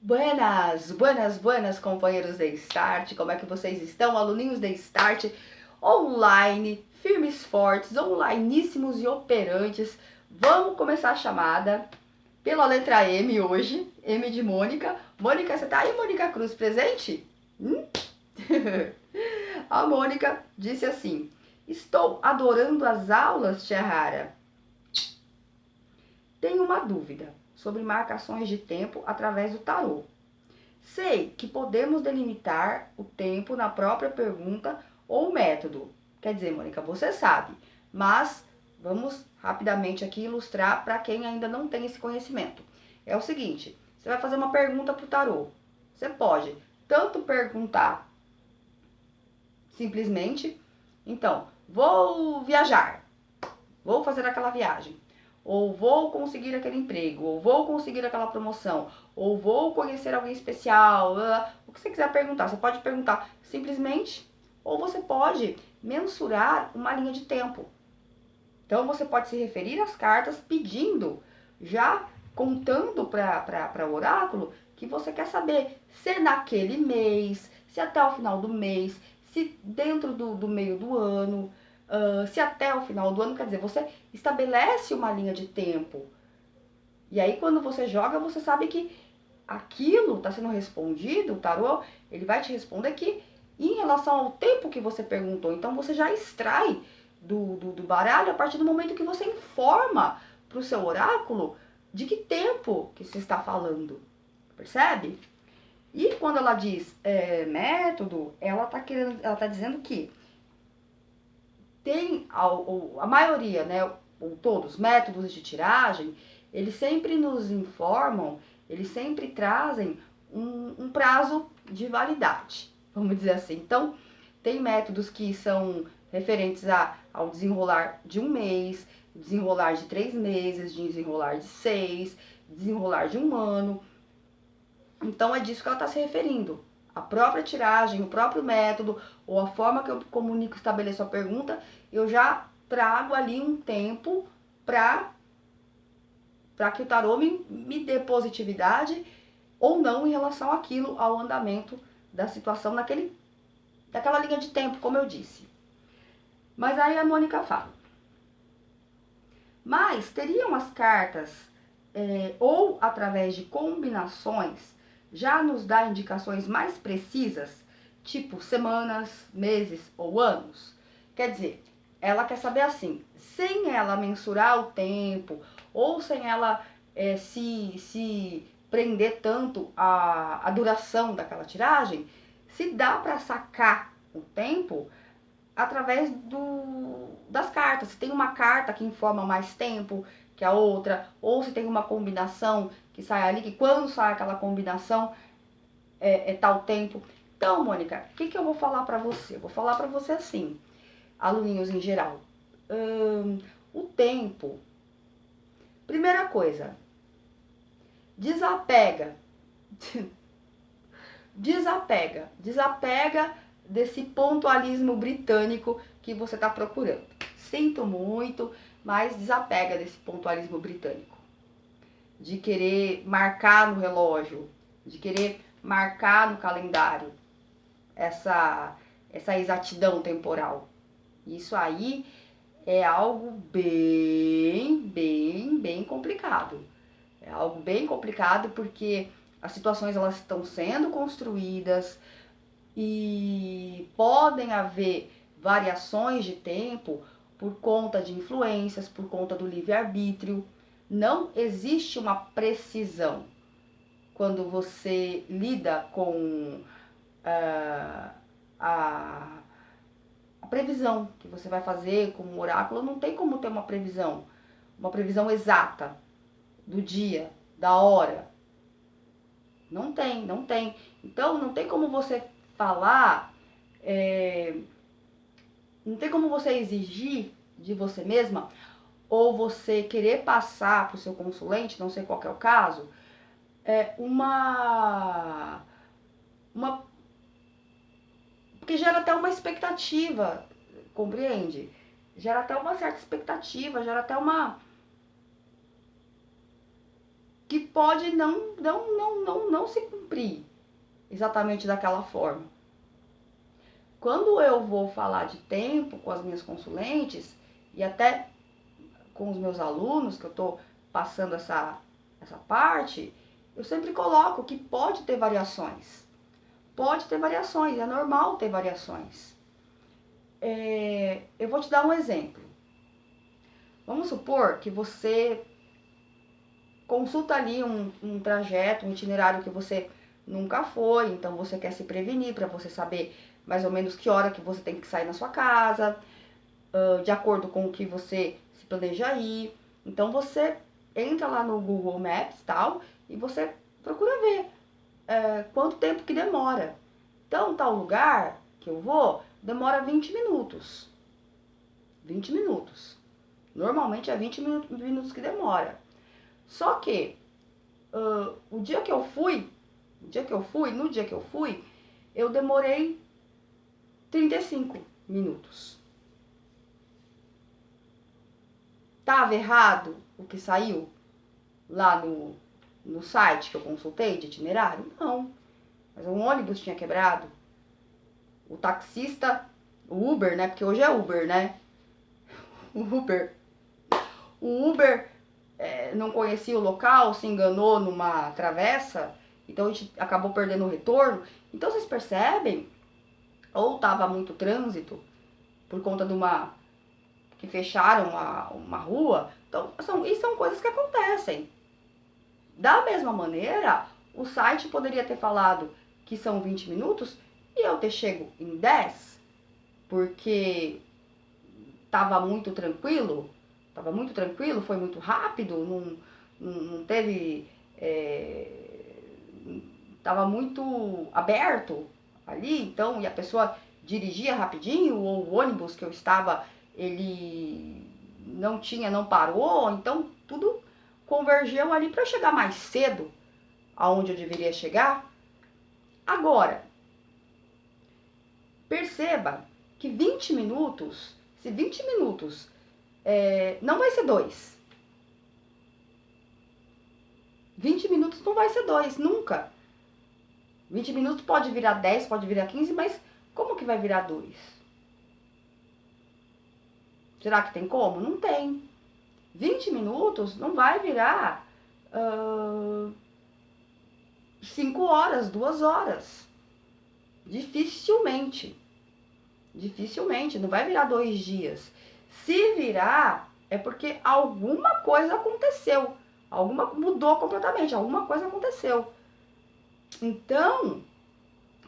Buenas, buenas, buenas, companheiros de Start. Como é que vocês estão, aluninhos de Start? Online, firmes, fortes, onliníssimos e operantes. Vamos começar a chamada pela letra M hoje. M de Mônica. Mônica, você tá aí, Mônica Cruz, presente? A Mônica disse assim: estou adorando as aulas, tia Rara. Tenho uma dúvida sobre marcações de tempo através do tarô. Sei que podemos delimitar o tempo na própria pergunta ou método. Quer dizer, Mônica, você sabe, mas vamos rapidamente aqui ilustrar para quem ainda não tem esse conhecimento. É o seguinte, você vai fazer uma pergunta para o tarô. Você pode tanto perguntar simplesmente, então, vou viajar, vou fazer aquela viagem. Ou vou conseguir aquele emprego, ou vou conseguir aquela promoção, ou vou conhecer alguém especial, o que você quiser perguntar. Você pode perguntar simplesmente, ou você pode mensurar uma linha de tempo. Então você pode se referir às cartas pedindo, já contando para o oráculo, que você quer saber se naquele mês, se até o final do mês, se dentro do meio do ano, se até o final do ano, quer dizer, você estabelece uma linha de tempo. E aí quando você joga, você sabe que aquilo está sendo respondido, o tarô, ele vai te responder que em relação ao tempo que você perguntou. Então você já extrai do baralho a partir do momento que você informa para o seu oráculo de que tempo que se está falando. Percebe? E quando ela diz método, ela tá dizendo que tem a maioria, né, ou todos, métodos de tiragem, eles sempre nos informam, eles sempre trazem um prazo de validade, vamos dizer assim. Então, tem métodos que são referentes ao desenrolar de um mês, desenrolar de 3 meses, desenrolar de 6, desenrolar de um ano. Então, é disso que ela está se referindo. A própria tiragem, o próprio método, ou a forma que eu comunico, estabeleço a pergunta, eu já trago ali um tempo para que o tarô me dê positividade ou não em relação àquilo, ao andamento da situação daquela linha de tempo, como eu disse. Mas aí a Mônica fala. Mas teriam as cartas, ou através de combinações, já nos dá indicações mais precisas, tipo semanas, meses ou anos? Quer dizer, ela quer saber assim, sem ela mensurar o tempo, ou sem ela se prender tanto a duração daquela tiragem, se dá para sacar o tempo através das cartas. Se tem uma carta que informa mais tempo que a outra, ou se tem uma combinação que sai ali, que quando sai aquela combinação é tal tempo. Então, Mônica, o que eu vou falar para você? Eu vou falar para você assim, aluninhos em geral. O tempo, primeira coisa, desapega desse pontualismo britânico que você está procurando. Sinto muito, mas desapega desse pontualismo britânico. De querer marcar no relógio, de querer marcar no calendário essa exatidão temporal. Isso aí é algo bem complicado. É algo bem complicado porque as situações elas estão sendo construídas e podem haver variações de tempo por conta de influências, por conta do livre-arbítrio. Não existe uma precisão quando você lida com a previsão que você vai fazer com o oráculo. Não tem como ter uma previsão exata do dia, da hora. Não tem. Então, não tem como você falar, não tem como você exigir de você mesma, ou você querer passar para o seu consulente, não sei qual que é o caso, porque gera até uma expectativa, compreende? Gera até uma certa expectativa, gera até uma que pode não se cumprir exatamente daquela forma. Quando eu vou falar de tempo com as minhas consulentes e até com os meus alunos, que eu estou passando essa parte, eu sempre coloco que pode ter variações. Pode ter variações, é normal ter variações. Eu vou te dar um exemplo. Vamos supor que você consulta ali um trajeto, um itinerário que você nunca foi, então você quer se prevenir para você saber mais ou menos que hora que você tem que sair na sua casa, de acordo com o que você se planeja ir. Então você entra lá no Google Maps tal e você procura ver quanto tempo que demora. Então, tal lugar que eu vou demora 20 minutos. 20 minutos. Normalmente é 20 minutos que demora. Só que no dia que eu fui, eu demorei 35 minutos. Tava errado o que saiu lá no site que eu consultei de itinerário? Não. Mas um ônibus tinha quebrado. O taxista, o Uber, né? Porque hoje é Uber, né? O Uber não conhecia o local, se enganou numa travessa, então a gente acabou perdendo o retorno. Então vocês percebem, ou estava muito trânsito por conta de que fecharam uma rua. Então, isso são coisas que acontecem. Da mesma maneira, o site poderia ter falado que são 20 minutos e eu ter chego em 10, porque estava muito tranquilo, foi muito rápido, não teve... Estava muito aberto ali, então, e a pessoa dirigia rapidinho, ou o ônibus que eu estava, ele não parou, então tudo convergeu ali para chegar mais cedo aonde eu deveria chegar. Agora, perceba que 20 minutos, se 20 minutos não vai ser 2. 20 minutos não vai ser 2, nunca. 20 minutos pode virar 10, pode virar 15, mas como que vai virar 2? Será que tem como? Não tem. 20 minutos não vai virar 5 horas, 2 horas. Dificilmente. Dificilmente, não vai virar 2 dias. Se virar, é porque alguma coisa aconteceu. Mudou completamente, alguma coisa aconteceu. Então,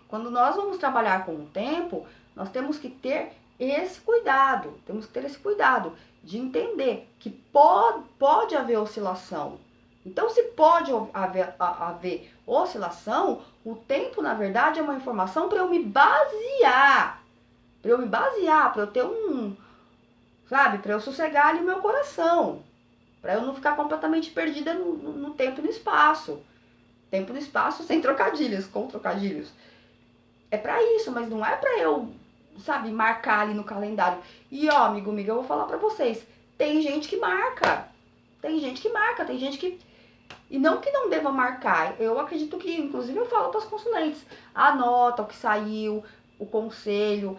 quando nós vamos trabalhar com o tempo, nós temos que ter esse cuidado. Temos que ter esse cuidado de entender que pode haver oscilação. Então, se pode haver oscilação, o tempo, na verdade, é uma informação para eu me basear. Para eu ter para eu sossegar ali o meu coração. Para eu não ficar completamente perdida no tempo e no espaço. Tempo e no espaço sem trocadilhos, com trocadilhos. É para isso, mas não é para eu, marcar ali no calendário. E ó, amigo, eu vou falar para vocês. Tem gente que marca. Tem gente que... E não que não deva marcar. Eu acredito que, inclusive, eu falo para as consulentes. Anota o que saiu, o conselho,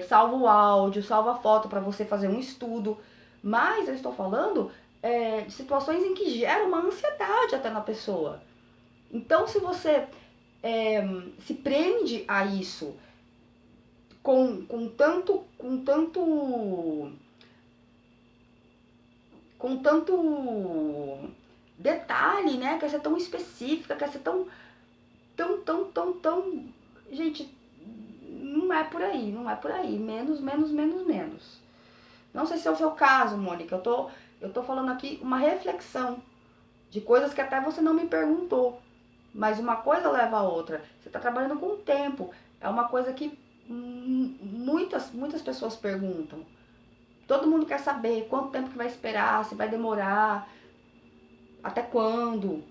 salva o áudio, salva a foto para você fazer um estudo. Mas eu estou falando de situações em que gera uma ansiedade até na pessoa. Então, se você se prende a isso com tanto detalhe, né? Quer ser tão específica, quer ser tão... Gente, não é por aí, Menos. Não sei se é o seu caso, Mônica. Eu tô falando aqui uma reflexão de coisas que até você não me perguntou. Mas uma coisa leva a outra. Você está trabalhando com o tempo. É uma coisa que muitas pessoas perguntam. Todo mundo quer saber quanto tempo que vai esperar, se vai demorar, até quando.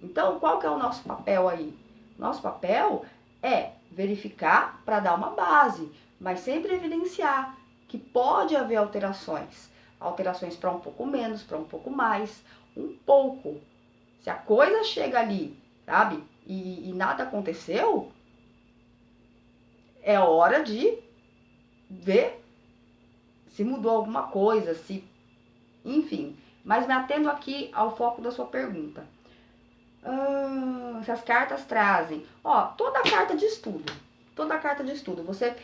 Então, qual que é o nosso papel aí? Nosso papel é verificar para dar uma base, mas sempre evidenciar que pode haver alterações. Alterações para um pouco menos, para um pouco mais, um pouco. Se a coisa chega ali, sabe, e nada aconteceu, é hora de ver se mudou alguma coisa, se, enfim. Mas me atendo aqui ao foco da sua pergunta. Se as cartas trazem, ó, toda carta de estudo, você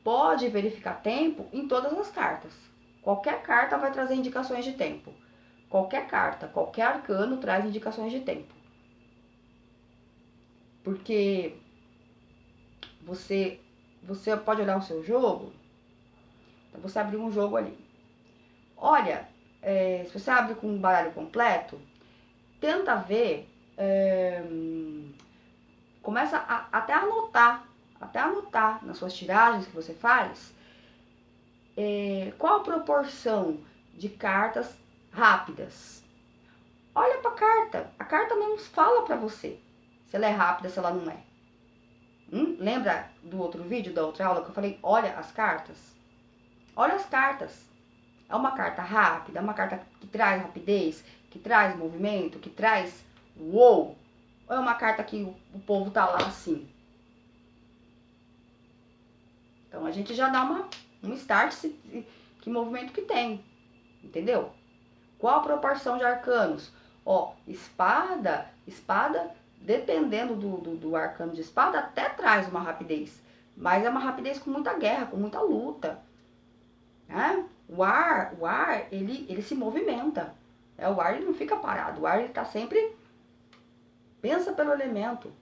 pode verificar tempo em todas as cartas. Qualquer carta vai trazer indicações de tempo. Qualquer carta, qualquer arcano traz indicações de tempo. Porque você pode olhar o seu jogo, então você abriu um jogo ali. Olha, se você abre com um baralho completo, tenta ver, começa a até anotar nas suas tiragens que você faz, qual a proporção de cartas rápidas. Olha pra carta, a carta mesmo fala pra você se ela é rápida, se ela não é. Lembra do outro vídeo, da outra aula, que eu falei, olha as cartas? Olha as cartas. É uma carta rápida, é uma carta que traz rapidez, que traz movimento, que traz uou. Ou é uma carta que o povo tá lá assim? Então a gente já dá um start, que movimento que tem, entendeu? Qual a proporção de arcanos? Ó, espada, dependendo do arcano de espada, até traz uma rapidez. Mas é uma rapidez com muita guerra, com muita luta. Né? O ar, ele se movimenta. O ar, ele não fica parado. O ar, ele tá sempre... Pensa pelo elemento.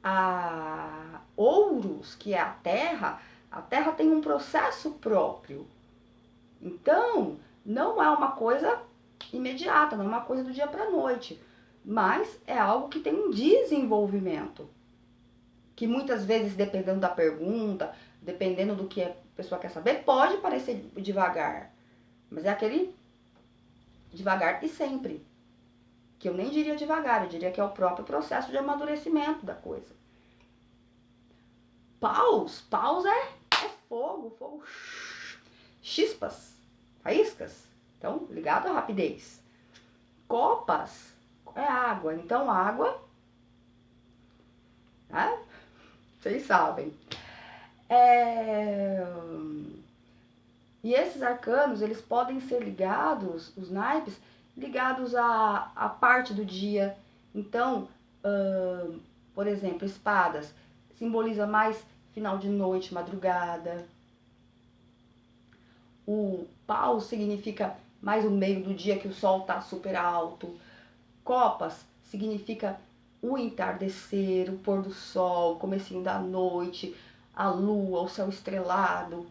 A Ouros, que é a terra tem um processo próprio. Então, não é uma coisa imediata, não é uma coisa do dia para a noite, mas é algo que tem um desenvolvimento, que muitas vezes, dependendo da pergunta, dependendo do que a pessoa quer saber, pode parecer devagar, mas é aquele devagar e sempre, que eu nem diria devagar, eu diria que é o próprio processo de amadurecimento da coisa. Paus é fogo, chispas, faíscas, então ligado à rapidez. Copas é água, então água, né? Vocês sabem. E esses arcanos, eles podem ser ligados, os naipes, ligados à parte do dia. Então, por exemplo, espadas simboliza mais final de noite, madrugada. O pau significa mais o meio do dia, que o sol tá super alto. Copas significa o entardecer, o pôr do sol, o comecinho da noite, a lua, o céu estrelado.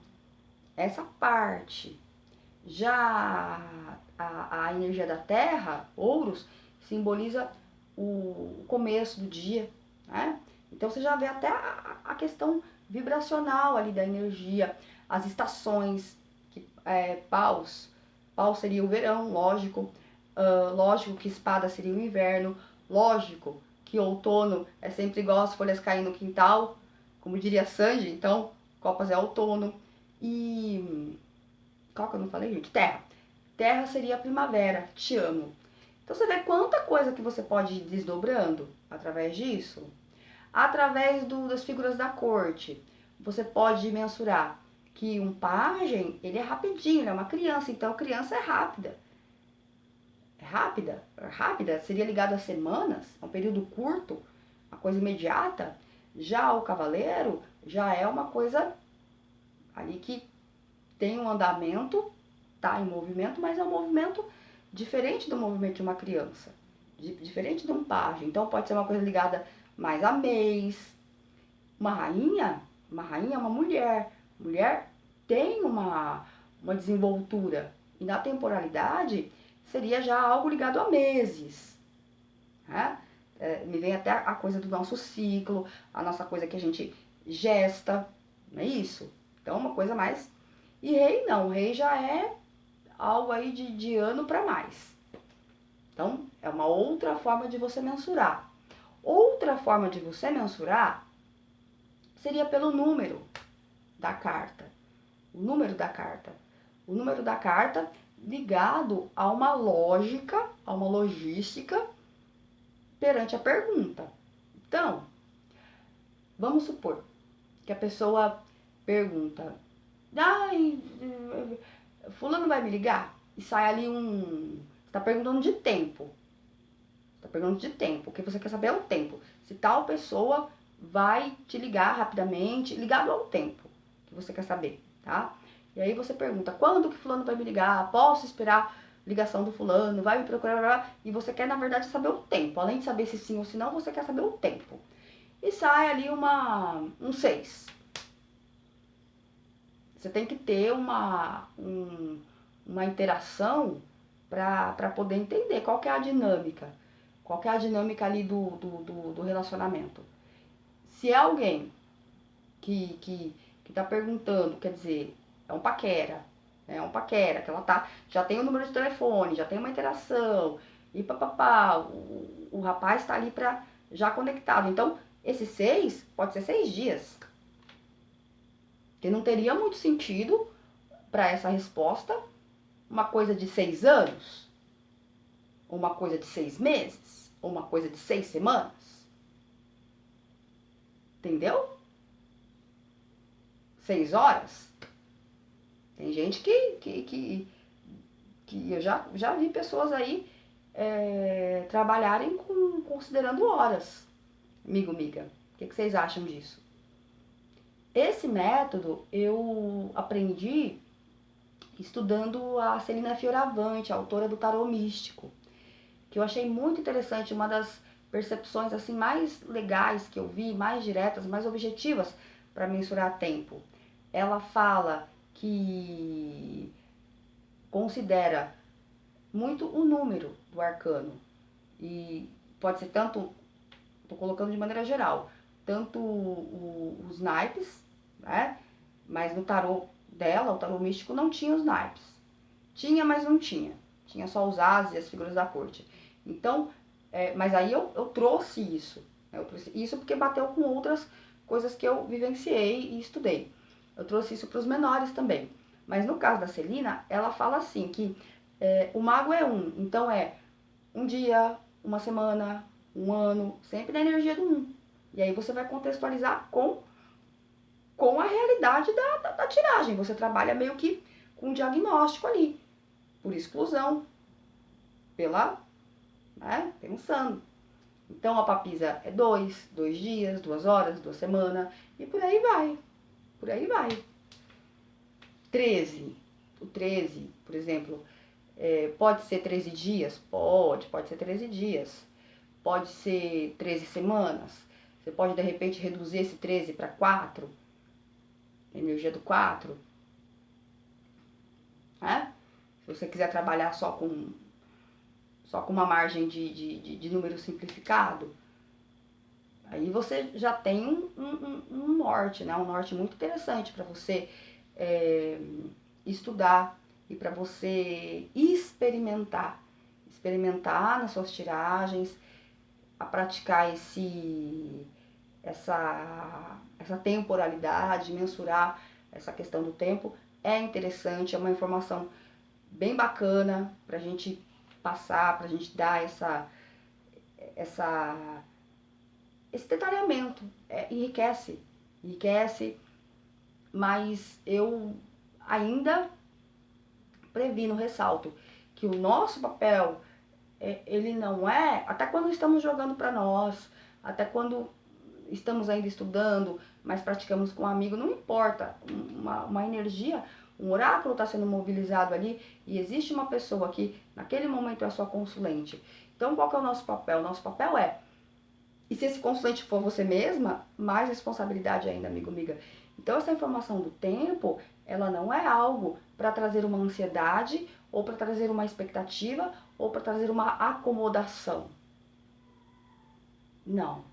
Essa parte. Já a energia da terra, Ouros, simboliza o começo do dia, né? Então você já vê até a questão vibracional ali da energia, as estações, que paus seria o verão, lógico. Lógico que espada seria o inverno, lógico que outono é sempre igual as folhas caindo no quintal, como diria Sanji, então copas é outono. E qual que eu não falei, gente? Terra seria a primavera, te amo. Então você vê quanta coisa que você pode ir desdobrando através disso. Através das figuras da corte, você pode mensurar que um pajem, ele é rapidinho, ele é uma criança, então a criança é rápida. Rápida, seria ligado a semanas, a um período curto, uma coisa imediata. Já o cavaleiro já é uma coisa ali que tem um andamento, tá em movimento, mas é um movimento diferente do movimento de uma criança, diferente de um pajem. Então pode ser uma coisa ligada mais a mês. Uma rainha é uma mulher. Mulher tem uma desenvoltura. E na temporalidade seria já algo ligado a meses. Né? Me vem até a coisa do nosso ciclo, a nossa coisa que a gente gesta, não é isso? Então uma coisa mais... E rei não, rei já é algo aí de ano para mais. Então é uma outra forma de você mensurar. Outra forma de você mensurar seria pelo número da carta. O número da carta. O número da carta ligado a uma lógica, a uma logística perante a pergunta. Então, vamos supor que a pessoa pergunta, ai, fulano vai me ligar? E sai ali você tá perguntando de tempo. Tá perguntando de tempo. O que você quer saber é o tempo. Se tal pessoa vai te ligar rapidamente, ligado ao tempo que você quer saber, tá? E aí você pergunta, quando que fulano vai me ligar? Posso esperar ligação do fulano? Vai me procurar? E você quer, na verdade, saber o tempo. Além de saber se sim ou se não, você quer saber o tempo. E sai ali um 6. Você tem que ter uma interação para poder entender qual que é a dinâmica. Qual que é a dinâmica ali do relacionamento. Se é alguém que tá perguntando, quer dizer, é um paquera, né? É um paquera, que ela já tem o número de telefone, já tem uma interação, e papapá, o rapaz tá ali já conectado. Então, esse 6 pode ser 6 dias. Que não teria muito sentido para essa resposta uma coisa de 6 anos, ou uma coisa de 6 meses, ou uma coisa de 6 semanas. Entendeu? 6 horas. Tem gente que eu já vi pessoas aí trabalharem considerando horas, amiga. O que vocês acham disso? Esse método eu aprendi estudando a Celina Fioravante, a autora do Tarô Místico, que eu achei muito interessante, uma das percepções assim mais legais que eu vi, mais diretas, mais objetivas para mensurar tempo. Ela fala que considera muito o número do arcano e pode ser tanto, estou colocando de maneira geral, tanto os naipes, né? Mas no tarô dela, o tarô místico, não tinha os naipes. Tinha, mas não tinha. Tinha só os ases e as figuras da corte. Então, mas aí eu trouxe isso. Eu trouxe isso porque bateu com outras coisas que eu vivenciei e estudei. Eu trouxe isso para os menores também. Mas no caso da Celina, ela fala assim que o mago é um. Então é um dia, uma semana, um ano, sempre na energia do um. E aí você vai contextualizar com a realidade da tiragem. Você trabalha meio que com um diagnóstico ali, por exclusão, pensando. Então a papisa é 2 dias, 2 horas, 2 semanas, e por aí vai. Por aí vai. 13. O 13, por exemplo, pode ser 13 dias? Pode ser 13 dias. Pode ser 13 semanas. Você pode, de repente, reduzir esse 13 para 4. Energia do 4. Né? Se você quiser trabalhar só com uma margem de número simplificado, aí você já tem um norte, né? Um norte muito interessante para você estudar e para você experimentar nas suas tiragens, a praticar essa temporalidade, mensurar essa questão do tempo. É interessante, é uma informação bem bacana pra gente passar, pra gente dar esse detalhamento. Enriquece, mas eu ainda previno, ressalto, que o nosso papel, ele não é, até quando estamos jogando para nós, até quando estamos ainda estudando, mas praticamos com um amigo, não importa, uma energia, um oráculo está sendo mobilizado ali e existe uma pessoa que naquele momento é a sua consulente. Então qual que é o nosso papel? O nosso papel e se esse consulente for você mesma, mais responsabilidade ainda, amiga. Então essa informação do tempo, ela não é algo para trazer uma ansiedade, ou para trazer uma expectativa, ou para trazer uma acomodação. Não.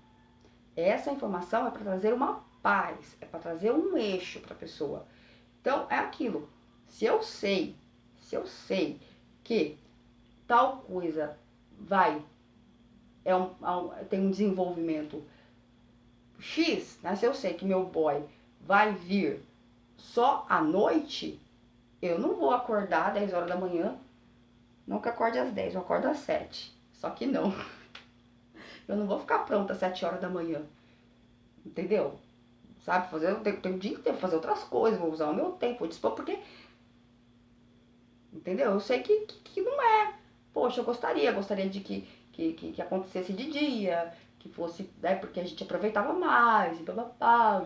Essa informação é para trazer uma paz, é para trazer um eixo para a pessoa. Então, é aquilo. Se eu sei que tal coisa tem um desenvolvimento X, né? Se eu sei que meu boy vai vir só à noite, eu não vou acordar 10 horas da manhã Não que eu acorde às 10, eu acordo às 7. Só que não. Eu não vou ficar pronta às 7 horas da manhã. Entendeu? Sabe? Eu tenho o dia inteiro pra fazer outras coisas, vou usar o meu tempo, vou dispor, porque. Entendeu? Eu sei que não é. Poxa, eu gostaria de que acontecesse de dia, que fosse, né, porque a gente aproveitava mais, e papapá,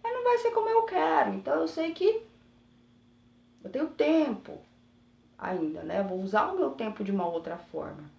mas não vai ser como eu quero. Então eu sei que eu tenho tempo ainda, né? Eu vou usar o meu tempo de uma outra forma.